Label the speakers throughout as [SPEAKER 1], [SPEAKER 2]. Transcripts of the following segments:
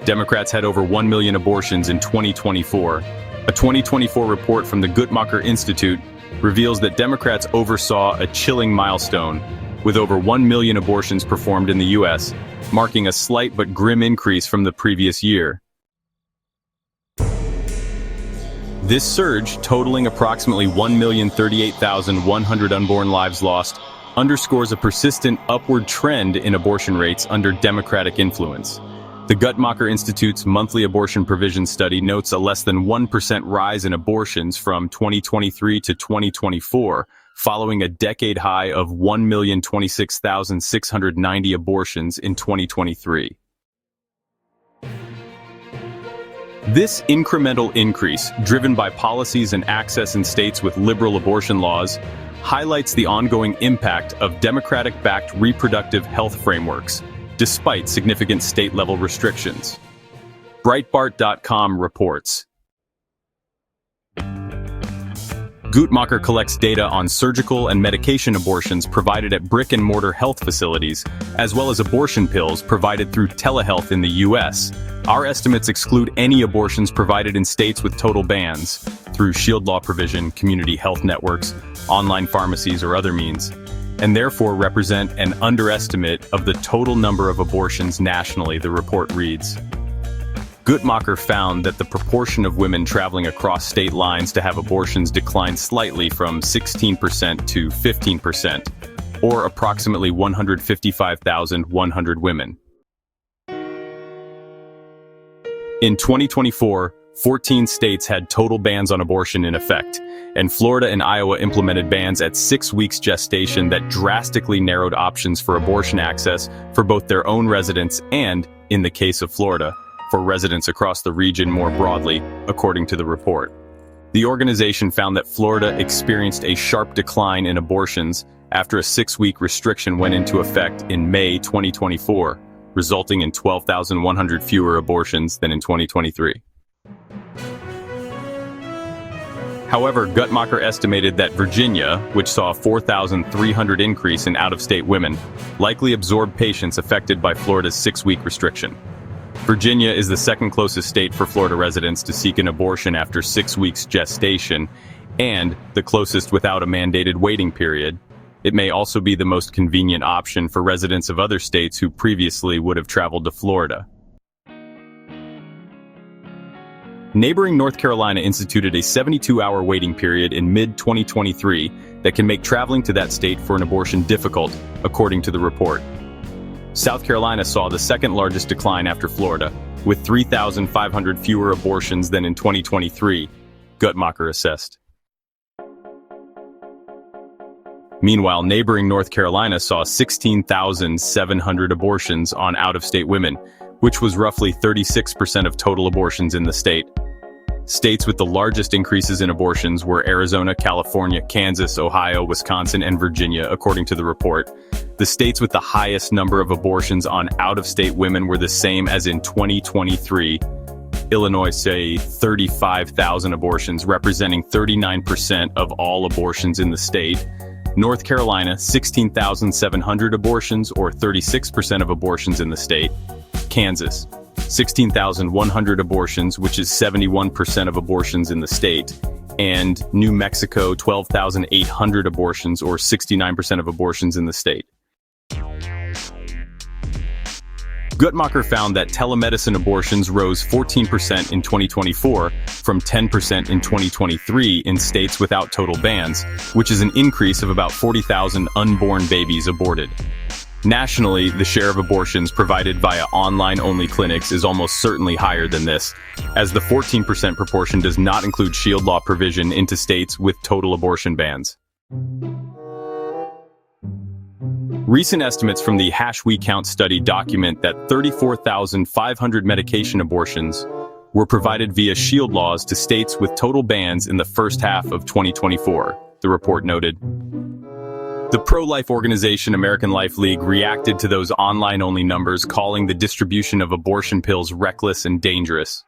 [SPEAKER 1] Democrats had over 1 million abortions in 2024. A 2024 report from the Guttmacher Institute reveals that Democrats oversaw a chilling milestone, with over 1 million abortions performed in the U.S., marking a slight but grim increase from the previous year. This surge, totaling approximately 1,038,100 unborn lives lost, underscores a persistent upward trend in abortion rates under Democratic influence. The Guttmacher Institute's monthly abortion provision study notes a less than 1% rise in abortions from 2023 to 2024, following a decade high of 1,026,690 abortions in 2023. This incremental increase, driven by policies and access in states with liberal abortion laws, highlights the ongoing impact of Democratic-backed reproductive health frameworks, despite significant state-level restrictions. Breitbart.com reports. Guttmacher collects data on surgical and medication abortions provided at brick-and-mortar health facilities, as well as abortion pills provided through telehealth in the U.S. Our estimates exclude any abortions provided in states with total bans, through shield law provision, community health networks, online pharmacies, or other means, and therefore represent an underestimate of the total number of abortions nationally, the report reads. Guttmacher found that the proportion of women traveling across state lines to have abortions declined slightly from 16% to 15%, or approximately 155,100 women. In 2024, 14 states had total bans on abortion in effect, and Florida and Iowa implemented bans at 6 weeks gestation that drastically narrowed options for abortion access for both their own residents and, in the case of Florida, for residents across the region more broadly, according to the report. The organization found that Florida experienced a sharp decline in abortions after a 6-week restriction went into effect in May 2024, resulting in 12,100 fewer abortions than in 2023. However, Guttmacher estimated that Virginia, which saw a 4,300 increase in out-of-state women, likely absorbed patients affected by Florida's 6-week restriction. Virginia is the second closest state for Florida residents to seek an abortion after 6 weeks gestation, and the closest without a mandated waiting period. It may also be the most convenient option for residents of other states who previously would have traveled to Florida. Neighboring North Carolina instituted a 72-hour waiting period in mid-2023 that can make traveling to that state for an abortion difficult, according to the report. South Carolina saw the second largest decline after Florida, with 3,500 fewer abortions than in 2023, Guttmacher assessed. Meanwhile, neighboring North Carolina saw 16,700 abortions on out-of-state women, which was roughly 36% of total abortions in the state. States with the largest increases in abortions were Arizona, California, Kansas, Ohio, Wisconsin, and Virginia, according to the report. The states with the highest number of abortions on out-of-state women were the same as in 2023. Illinois saw 35,000 abortions, representing 39% of all abortions in the state. North Carolina, 16,700 abortions, or 36% of abortions in the state. Kansas, 16,100 abortions, which is 71% of abortions in the state. And New Mexico, 12,800 abortions, or 69% of abortions in the state. Guttmacher found that telemedicine abortions rose 14% in 2024 from 10% in 2023 in states without total bans, which is an increase of about 40,000 unborn babies aborted. Nationally, the share of abortions provided via online-only clinics is almost certainly higher than this, as the 14% proportion does not include shield law provision into states with total abortion bans. Recent estimates from the #WeCount study document that 34,500 medication abortions were provided via shield laws to states with total bans in the first half of 2024, the report noted. The pro-life organization American Life League reacted to those online-only numbers, calling the distribution of abortion pills reckless and dangerous.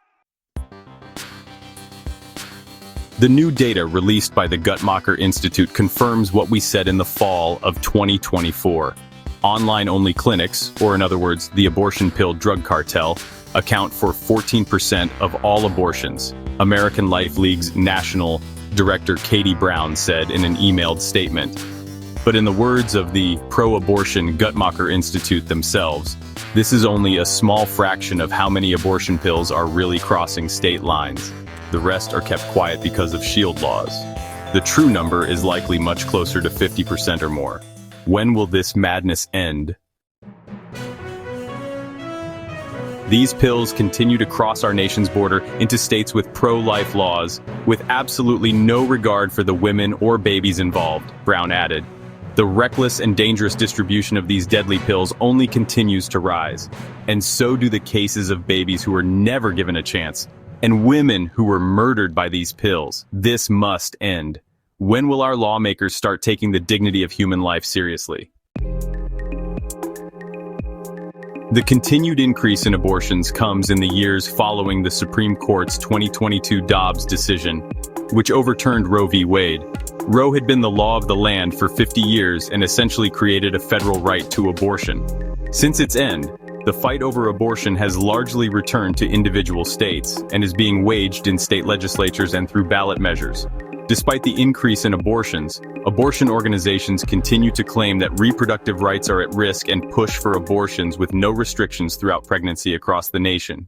[SPEAKER 1] The new data released by the Guttmacher Institute confirms what we said in the fall of 2024. Online-only clinics, or in other words, the abortion pill drug cartel, account for 14% of all abortions, American Life League's national director Katie Brown said in an emailed statement. But in the words of the pro-abortion Guttmacher Institute themselves, this is only a small fraction of how many abortion pills are really crossing state lines. The rest are kept quiet because of shield laws. The true number is likely much closer to 50% or more. When will this madness end? These pills continue to cross our nation's border into states with pro-life laws, with absolutely no regard for the women or babies involved, Brown added. The reckless and dangerous distribution of these deadly pills only continues to rise. And so do the cases of babies who were never given a chance, and women who were murdered by these pills. This must end. When will our lawmakers start taking the dignity of human life seriously? The continued increase in abortions comes in the years following the Supreme Court's 2022 Dobbs decision, which overturned Roe v. Wade. Roe had been the law of the land for 50 years and essentially created a federal right to abortion. Since its end, the fight over abortion has largely returned to individual states and is being waged in state legislatures and through ballot measures. Despite the increase in abortions, abortion organizations continue to claim that reproductive rights are at risk and push for abortions with no restrictions throughout pregnancy across the nation.